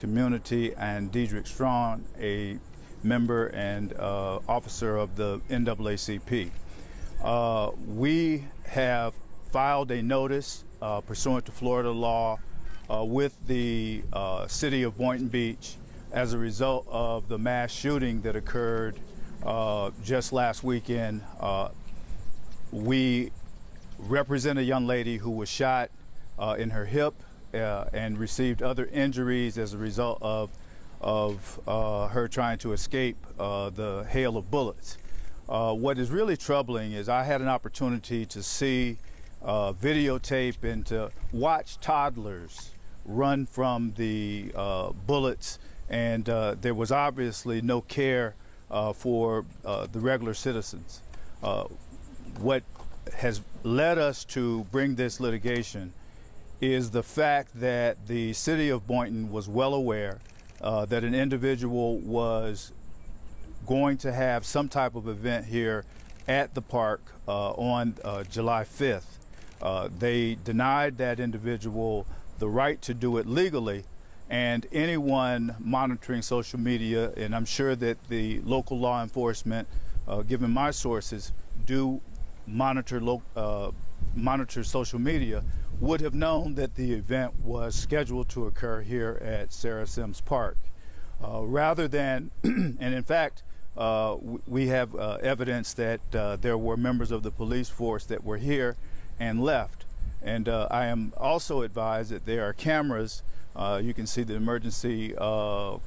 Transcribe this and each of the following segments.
community, and Diedrich Strawn, a member and officer of the NAACP. We have filed a notice pursuant to Florida law with the City of Boynton Beach as a result of the mass shooting that occurred just last weekend. We represent a young lady who was shot in her hip and received other injuries as a result of her trying to escape the hail of bullets. What is really troubling is I had an opportunity to see videotape and to watch toddlers run from the bullets, and there was obviously no care for the regular citizens. What has led us to bring this litigation is the fact that the City of Boynton was well aware that an individual was going to have some type of event here at the park on July 5th. They denied that individual the right to do it legally, and anyone monitoring social media, and I'm sure that the local law enforcement, given my sources, do monitor social media, would have known that the event was scheduled to occur here at Sara Sims Park. Rather than, and in fact, we have evidence that there were members of the police force that were here and left. And I am also advised that there are cameras, you can see the emergency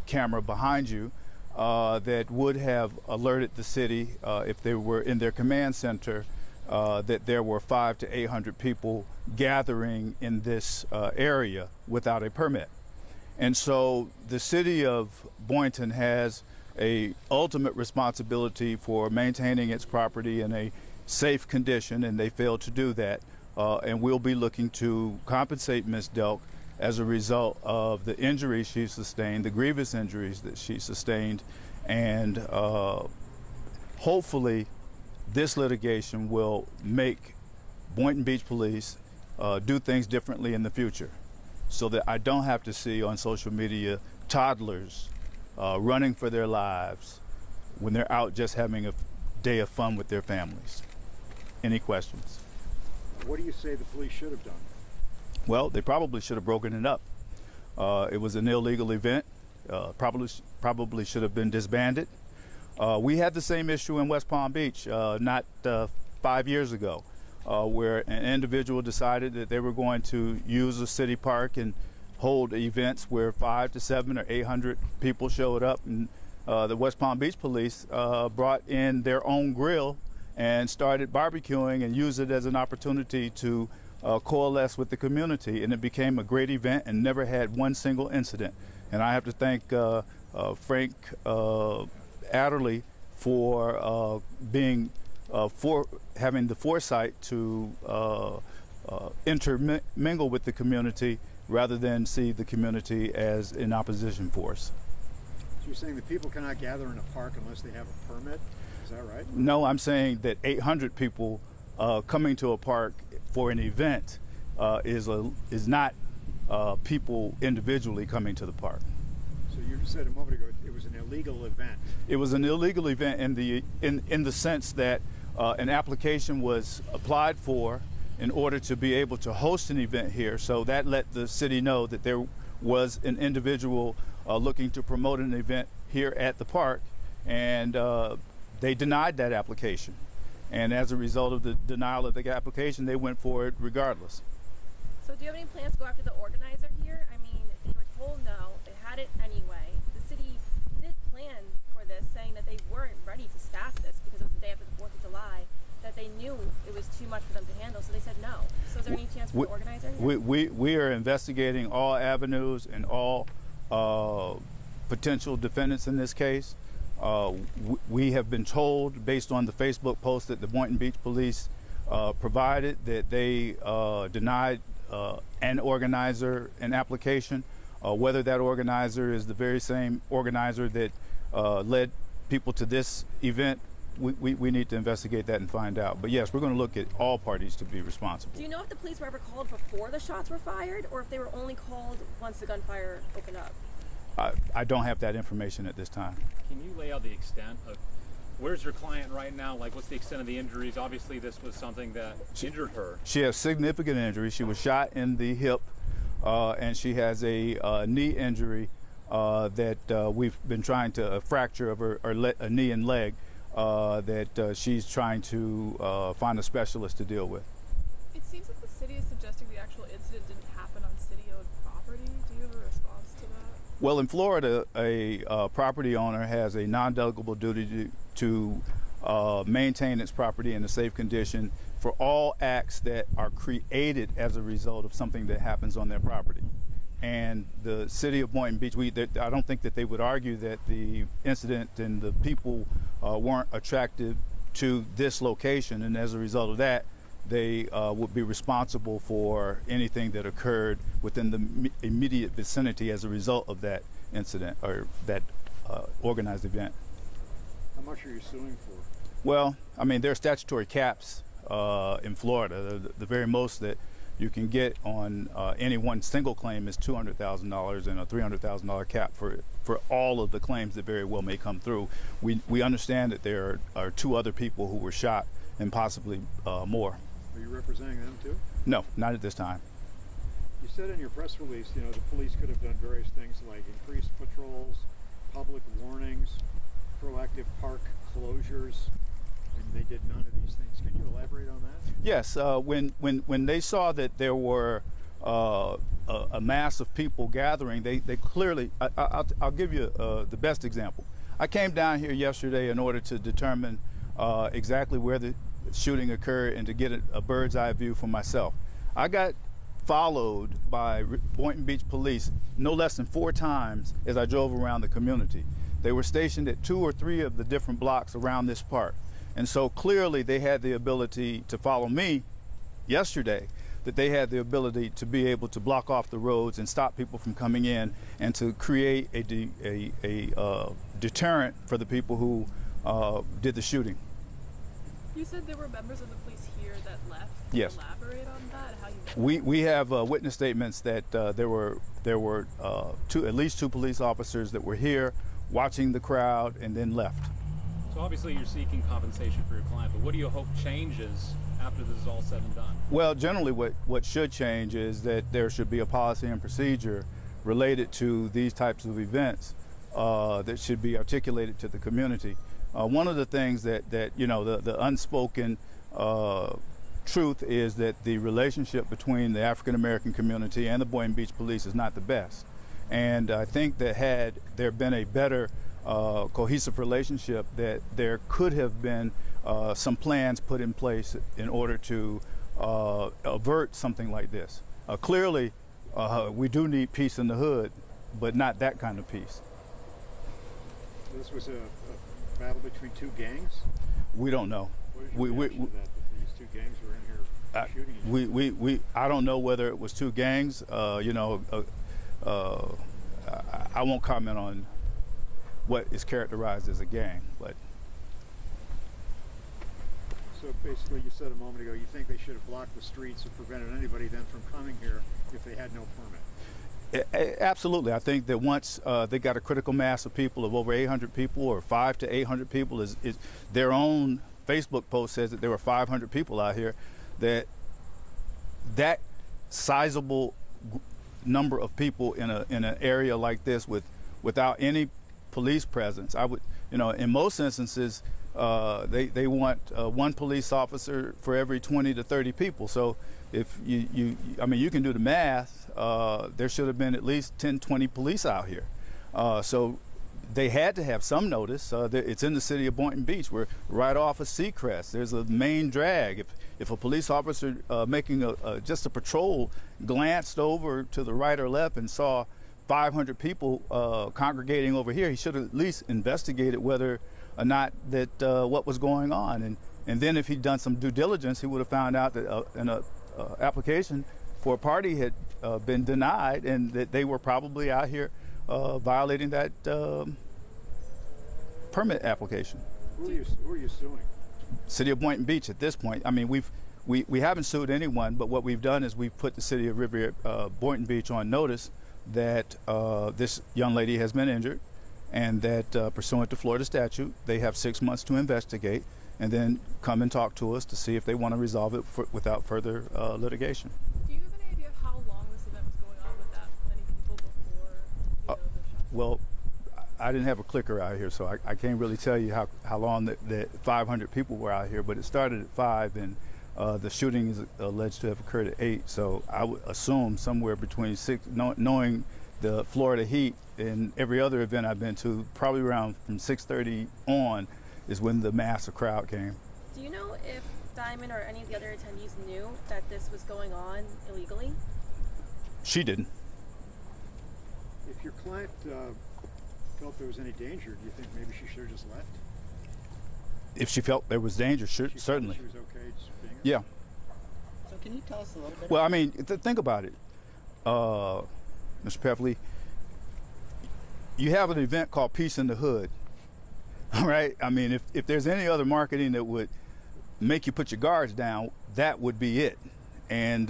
camera behind you, that would have alerted the city if they were in their command center that there were 500 to 800 people gathering in this area without a permit. And so the City of Boynton has a ultimate responsibility for maintaining its property in a safe condition, and they failed to do that. And we'll be looking to compensate Ms. Delk as a result of the injuries she sustained, the grievous injuries that she sustained, and hopefully this litigation will make Boynton Beach Police do things differently in the future, so that I don't have to see on social media toddlers running for their lives when they're out just having a day of fun with their families. Any questions? What do you say the police should have done? Well, they probably should have broken it up. It was an illegal event. Probably should have been disbanded. We had the same issue in West Palm Beach not 5 years ago, where an individual decided that they were going to use a city park and hold events where 500 to 700 or 800 people showed up, and the West Palm Beach Police brought in their own grill and started barbecuing and used it as an opportunity to coalesce with the community, and it became a great event and never had one single incident. And I have to thank Frank Adderley for having the foresight to intermingle with the community rather than see the community as an opposition force. So you're saying that people cannot gather in a park unless they have a permit? Is that right? No, I'm saying that 800 people coming to a park for an event is not people individually coming to the park. So you said a moment ago it was an illegal event. It was an illegal event in the sense that an application was applied for in order to be able to host an event here. So that let the city know that there was an individual looking to promote an event here at the park, and they denied that application. And as a result of the denial of the application, they went for it regardless. So do you have any plans to go after the organizer here? I mean, they were told no, they had it anyway. The city did plan for this, saying that they weren't ready to staff this because it was the day after the 4th of July, that they knew it was too much for them to handle, so they said no. So is there any chance for the organizer here? We are investigating all avenues and all potential defendants in this case. We have been told, based on the Facebook post that the Boynton Beach Police provided, that they denied an organizer an application. Whether that organizer is the very same organizer that led people to this event, we need to investigate that and find out. But yes, we're going to look at all parties to be responsible. Do you know if the police were ever called before the shots were fired, or if they were only called once the gunfire opened up? I don't have that information at this time. Can you lay out the extent of where's your client right now? Like, what's the extent of the injuries? Obviously, this was something that injured her. She has significant injuries. She was shot in the hip, and she has a knee injury that we've been trying to fracture of her a knee and leg that she's trying to find a specialist to deal with. It seems like the city is suggesting the actual incident didn't happen on city-owned property. Do you have a response to that? Well, in Florida, a property owner has a non-delegable duty to maintain its property in a safe condition for all acts that are created as a result of something that happens on their property. And the City of Boynton Beach, I don't think that they would argue that the incident and the people weren't attracted to this location, and as a result of that, they would be responsible for anything that occurred within the immediate vicinity as a result of that incident or that organized event. How much are you suing for? Well, I mean, there are statutory caps in Florida. The very most that you can get on any one single claim is $200,000 and a $300,000 cap for all of the claims that very well may come through. We understand that there are 2 other people who were shot and possibly more. Are you representing them too? No, not at this time. You said in your press release, the police could have done various things like increased patrols, public warnings, proactive park closures, and they did none of these things. Can you elaborate on that? Yes, when they saw that there were a mass of people gathering, they clearly, I'll give you the best example. I came down here yesterday in order to determine exactly where the shooting occurred and to get a bird's eye view for myself. I got followed by Boynton Beach Police no less than 4 times as I drove around the community. They were stationed at 2 or 3 of the different blocks around this park. And so clearly they had the ability to follow me yesterday, that they had the ability to be able to block off the roads and stop people from coming in and to create a deterrent for the people who did the shooting. You said there were members of the police here that left. Can Yes. you elaborate on that? How you We have witness statements that there were at least 2 police officers that were here watching the crowd and then left. So obviously, you're seeking compensation for your client, but what do you hope changes after this is all said and done? Well, generally what should change is that there should be a policy and procedure related to these types of events that should be articulated to the community. One of the things that the unspoken truth is that the relationship between the African American community and the Boynton Beach Police is not the best. And I think that had there been a better cohesive relationship, that there could have been some plans put in place in order to avert something like this. Clearly, we do need peace in the hood, but not that kind of peace. This was a battle between 2 gangs? We don't know. What is your reaction to that these 2 gangs were in here shooting each other? I don't know whether it was 2 gangs. I won't comment on what is characterized as a gang, but. So basically, you said a moment ago, you think they should have blocked the streets or prevented anybody then from coming here if they had no permit. Absolutely. I think that once they got a critical mass of people of over 800 people or 500 to 800 people, is their own Facebook post says that there were 500 people out here, that sizable number of people in an area like this without any police presence, I would, in most instances, they want 1 police officer for every 20 to 30 people. So if you can do the math, there should have been at least 10, 20 police out here. So they had to have some notice. It's in the city of Boynton Beach. We're right off of Seacrest. There's a main drag. If a police officer making just a patrol glanced over to the right or left and saw 500 people congregating over here, he should have at least investigated whether or not that what was going on. And then if he'd done some due diligence, he would have found out that an application for a party had been denied and that they were probably out here violating that permit application. Who are you suing? City of Boynton Beach at this point. I mean, we haven't sued anyone, but what we've done is we've put the city of Boynton Beach on notice that this young lady has been injured, and that pursuant to Florida statute, they have 6 months to investigate and then come and talk to us to see if they want to resolve it without further litigation. Do you have any idea of how long this event was going on with that many people before the shot? Well, I didn't have a clicker out here, so I can't really tell you how long that 500 people were out here, but it started at 5, and the shooting is alleged to have occurred at 8, so I would assume somewhere between 6, knowing the Florida heat and every other event I've been to, probably around from 6:30 on is when the massive crowd came. Do you know if Diamond or any of the other attendees knew that this was going on illegally? She didn't. If your client felt there was any danger, do you think maybe she should have just left? If she felt there was danger, She felt certainly. she was okay just being Yeah. So can you tell us a little bit? Well, I mean, think about it, Mr. Peffley. You have an event called Peace in the Hood, all right? I mean, if there's any other marketing that would make you put your guards down, that would be it. And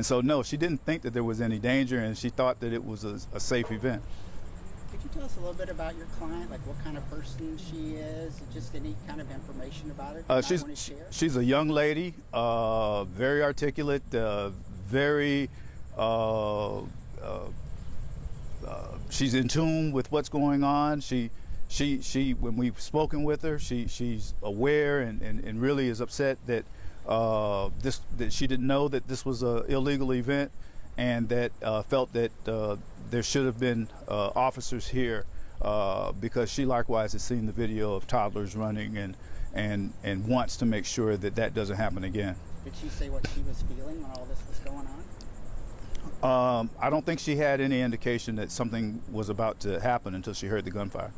so, no, she didn't think that there was any danger, and she thought that it was a safe event. Could you tell us a little bit about your client, like what kind of person she is, just any kind of information about her? that you might want to share? She's a young lady, very articulate, very. She's in tune with what's going on. She when we've spoken with her, she's aware and really is upset that that she didn't know that this was an illegal event, and that felt that there should have been officers here because she likewise has seen the video of toddlers running and wants to make sure that that doesn't happen again. Did she say what she was feeling when all this was going on? I don't think she had any indication that something was about to happen until she heard the gunfire.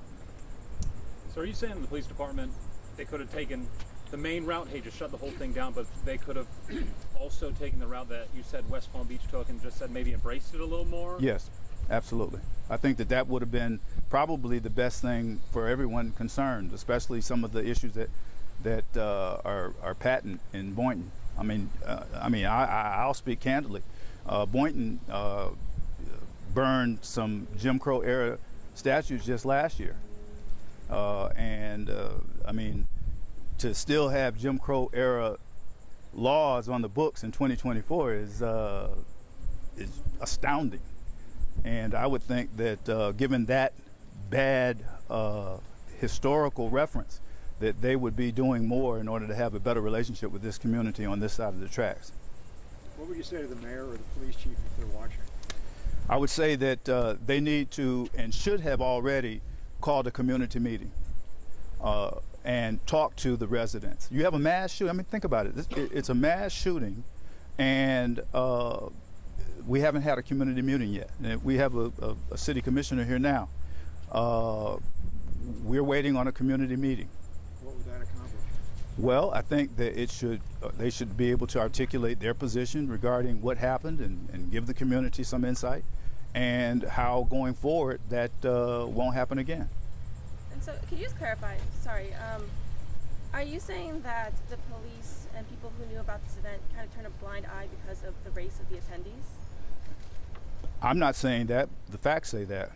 So are you saying the police department, they could have taken the main route, hey, just shut the whole thing down, but they could have also taken the route that you said West Palm Beach took and just said maybe embraced it a little more? Yes, absolutely. I think that would have been probably the best thing for everyone concerned, especially some of the issues that are patent in Boynton. I'll speak candidly. Boynton burned some Jim Crow era statues just last year, to still have Jim Crow era laws on the books in 2024 is astounding. And I would think that given that bad historical reference, that they would be doing more in order to have a better relationship with this community on this side of the tracks. What would you say to the mayor or the police chief if they're watching? I would say that they need to and should have already called a community meeting and talked to the residents. You have a mass shooting. I mean, think about it. It's a mass shooting, and we haven't had a community meeting yet. And we have a city commissioner here now. We're waiting on a community meeting. What would that accomplish? Well, I think that they should be able to articulate their position regarding what happened and give the community some insight and how going forward that won't happen again. And so, could you just clarify? Sorry, are you saying that the police and people who knew about this event kind of turned a blind eye because of the race of the attendees? I'm not saying that. The facts say that.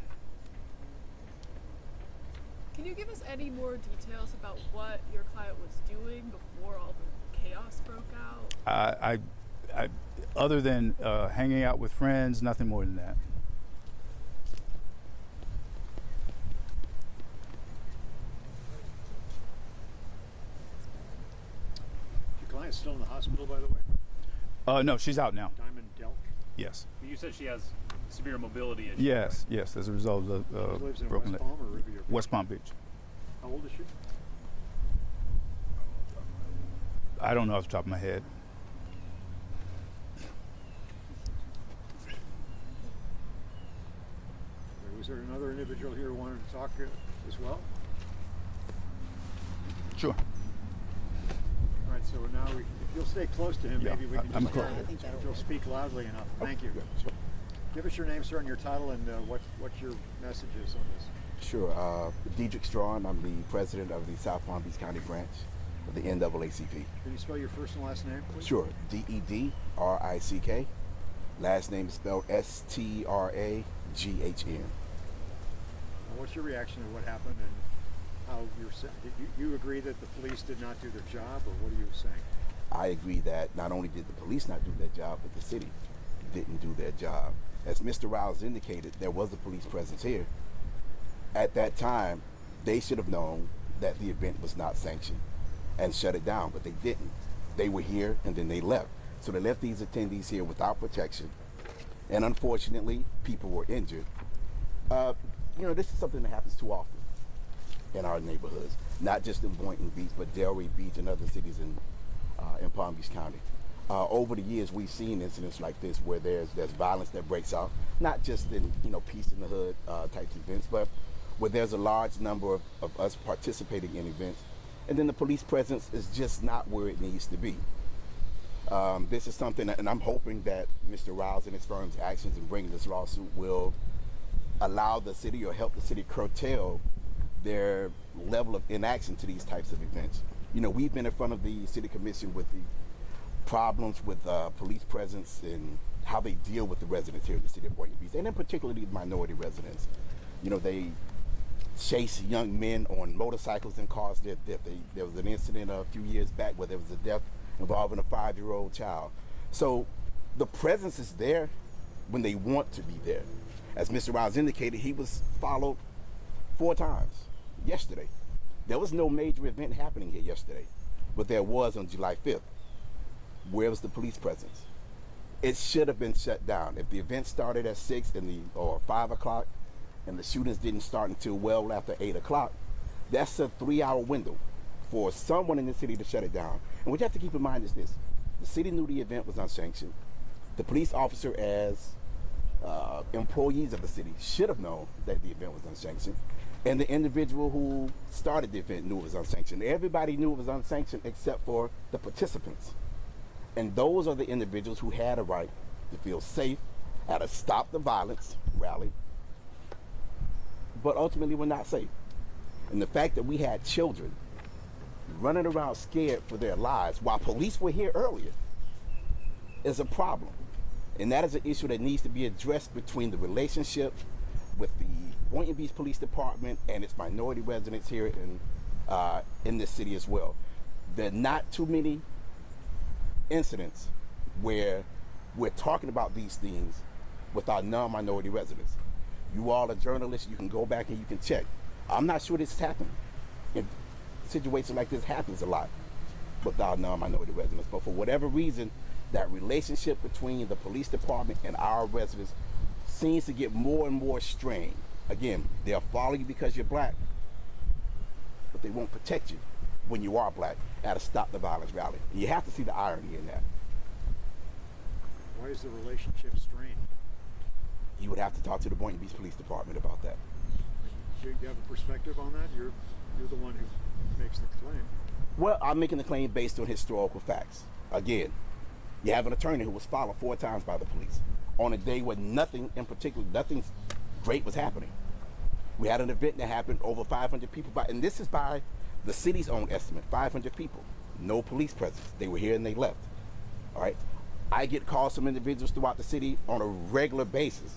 Can you give us any more details about what your client was doing before all the chaos broke out? I other than hanging out with friends, nothing more than that. Your client's still in the hospital, by the way? No, she's out now. Diamond Delk? Yes. You said she has severe mobility issues. Yes, yes, as a result of She lives in broken West leg. Palm or Riviera Beach? West Palm Beach. How old is she? I don't know off the top of my head. Was there another individual here who wanted to talk as well? Sure. All right, so now if you'll stay close to him, Yeah, maybe we can I'm just close. I think that'll if you'll work. speak loudly enough. Thank you. Sure. Give us your name, sir, and your title, and what your message is on this. Sure. Diedrich Strawn. I'm the president of the South Palm Beach County branch of the NAACP. Can you spell your first and last name, please? Sure. Dedrick. Last name is spelled Strawn. GHN. What's your reaction to what happened and how you're saying? You agree that the police did not do their job, or what are you saying? I agree that not only did the police not do their job, but the city didn't do their job. As Mr. Ryles indicated, there was a police presence here. At that time, they should have known that the event was not sanctioned and shut it down, but they didn't. They were here and then they left. So they left these attendees here without protection, and unfortunately, people were injured. This is something that happens too often in our neighborhoods, not just in Boynton Beach, but Delray Beach and other cities in Palm Beach County. Over the years, we've seen incidents like this where there's violence that breaks out, not just in peace in the hood types events, but where there's a large number of us participating in events, and then the police presence is just not where it needs to be. This is something, and I'm hoping that Mr. Ryles and his firm's actions in bringing this lawsuit will allow the city or help the city curtail their level of inaction to these types of events. We've been in front of the city commission with the problems with police presence and how they deal with the residents here in the city of Boynton Beach, and in particular the minority residents. They chase young men on motorcycles and cause their death. There was an incident a few years back where there was a death involving a 5-year-old child. So the presence is there when they want to be there. As Mr. Ryles indicated, he was followed 4 times yesterday. There was no major event happening here yesterday, but there was on July 5th. Where was the police presence? It should have been shut down. If the event started at 6 or 5 o'clock and the shootings didn't start until well after 8 o'clock, that's a 3-hour window for someone in the city to shut it down. And what you have to keep in mind is this: the city knew the event was unsanctioned. The police officer, as employees of the city, should have known that the event was unsanctioned. And the individual who started the event knew it was unsanctioned. Everybody knew it was unsanctioned except for the participants. And those are the individuals who had a right to feel safe, had to stop the violence, rally, but ultimately were not safe. And the fact that we had children running around scared for their lives while police were here earlier is a problem. And that is an issue that needs to be addressed between the relationship with the Boynton Beach Police Department and its minority residents here in this city as well. There are not too many incidents where we're talking about these things with our non-minority residents. You all are journalists, you can go back and you can check. I'm not sure this happened. In situations like this happens a lot with our non-minority residents, but for whatever reason, that relationship between the police department and our residents seems to get more and more strained. Again, they'll follow you because you're black, but they won't protect you when you are black at a Stop the Violence rally. You have to see the irony in that. Why is the relationship strained? You would have to talk to the Boynton Beach Police Department about that. Do you have a perspective on that? You're the one who makes the claim. Well, I'm making the claim based on historical facts. Again, you have an attorney who was followed 4 times by the police on a day when nothing great was happening. We had an event that happened, over 500 people, and this is by the city's own estimate, 500 people. No police presence. They were here and they left. All right. I get calls from individuals throughout the city on a regular basis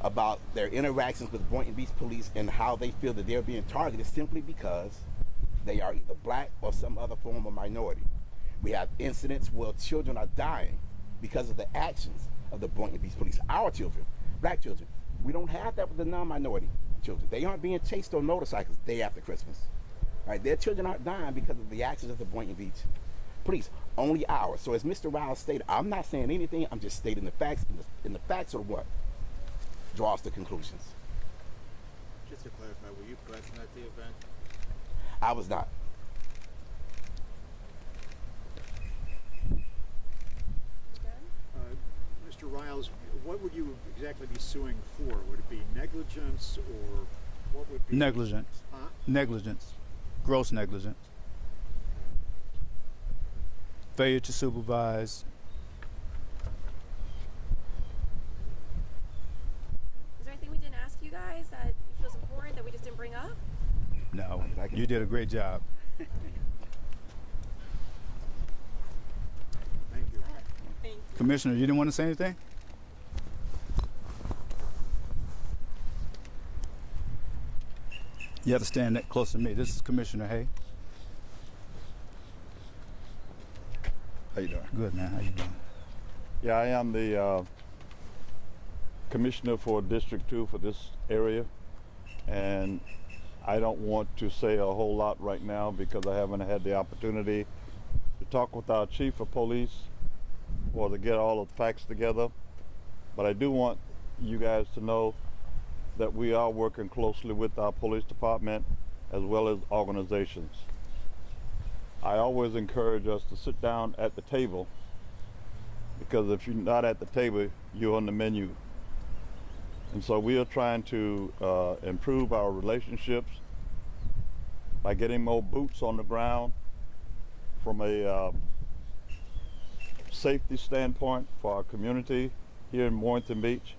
about their interactions with Boynton Beach Police and how they feel that they're being targeted simply because they are either black or some other form of minority. We have incidents where children are dying because of the actions of the Boynton Beach Police. Our children, black children. We don't have that with the non-minority children. They aren't being chased on motorcycles day after Christmas. Right? Their children aren't dying because of the actions of the Boynton Beach Police. Only ours. So as Mr. Ryles stated, I'm not saying anything. I'm just stating the facts. And the facts are what draws the conclusions. Just to clarify, were you present at the event? I was not. Mr. Ryles, what would you exactly be suing for? Would it be negligence, or what would be? Negligence. Huh? Negligence. Gross negligence. Failure to supervise. Is there anything we didn't ask you guys that you feel is important that we just didn't bring up? No, you did a great job. Thank you. Thank you. Commissioner, you didn't want to say anything? You have to stand close to me. This is Commissioner Hay. How you doing? Good, man. How you doing? Yeah, I am the commissioner for District 2 for this area, and I don't want to say a whole lot right now because I haven't had the opportunity to talk with our chief of police or to get all the facts together. But I do want you guys to know that we are working closely with our police department as well as organizations. I always encourage us to sit down at the table, because if you're not at the table, you're on the menu. And so we are trying to improve our relationships by getting more boots on the ground from a safety standpoint for our community here in Boynton Beach.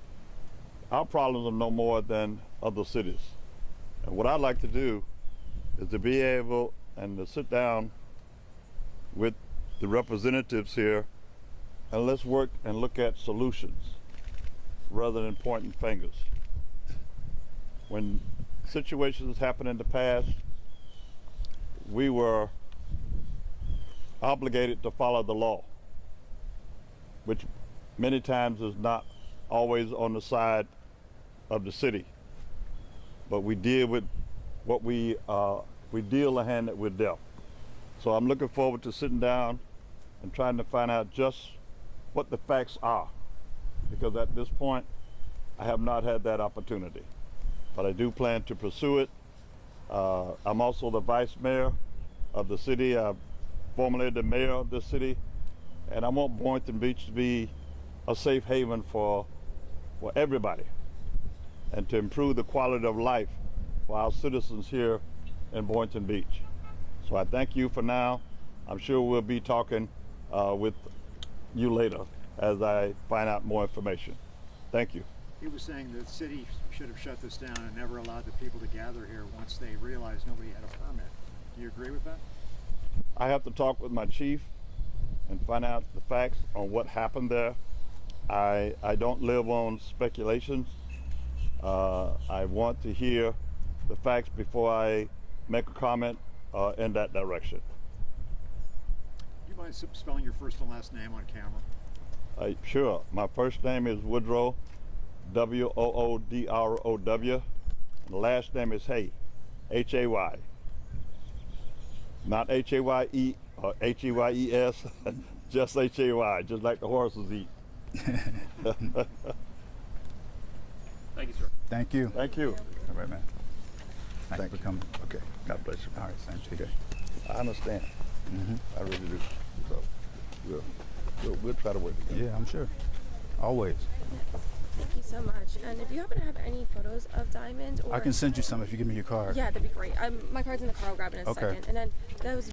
Our problems are no more than other cities. And what I'd like to do is to be able and to sit down with the representatives here and let's work and look at solutions rather than pointing fingers. When situations happened in the past, we were obligated to follow the law, which many times is not always on the side of the city. But we deal with what we deal the hand that we're dealt. So I'm looking forward to sitting down and trying to find out just what the facts are, because at this point I have not had that opportunity, but I do plan to pursue it. I'm also the vice mayor of the city. I'm formerly the mayor of the city, and I want Boynton Beach to be a safe haven for everybody and to improve the quality of life for our citizens here in Boynton Beach. So I thank you for now. I'm sure we'll be talking with you later as I find out more information. Thank you. He was saying the city should have shut this down and never allowed the people to gather here once they realized nobody had a permit. Do you agree with that? I have to talk with my chief and find out the facts on what happened there. I don't live on speculations. I want to hear the facts before I make a comment in that direction. Do you mind spelling your first and last name on camera? Sure. My first name is Woodrow, W-O-O-D-R-O-W. And the last name is Hay, H-A-Y. Not H-A-Y-E or H-E-Y-E-S, just H-A-Y, just like the horses eat. Thank you, sir. Thank you. Thank you. All right, man. Thanks Thank for you. coming. Okay. God bless you. All right, thank you. I understand. I really do. So we'll try to work together. Yeah, I'm sure. Always. Thank you so much. And if you happen to have any photos of Diamond, or I can send you some if you give me your card. Yeah, that'd be great. My card's in the car. I'll grab it in a Okay. second. And then those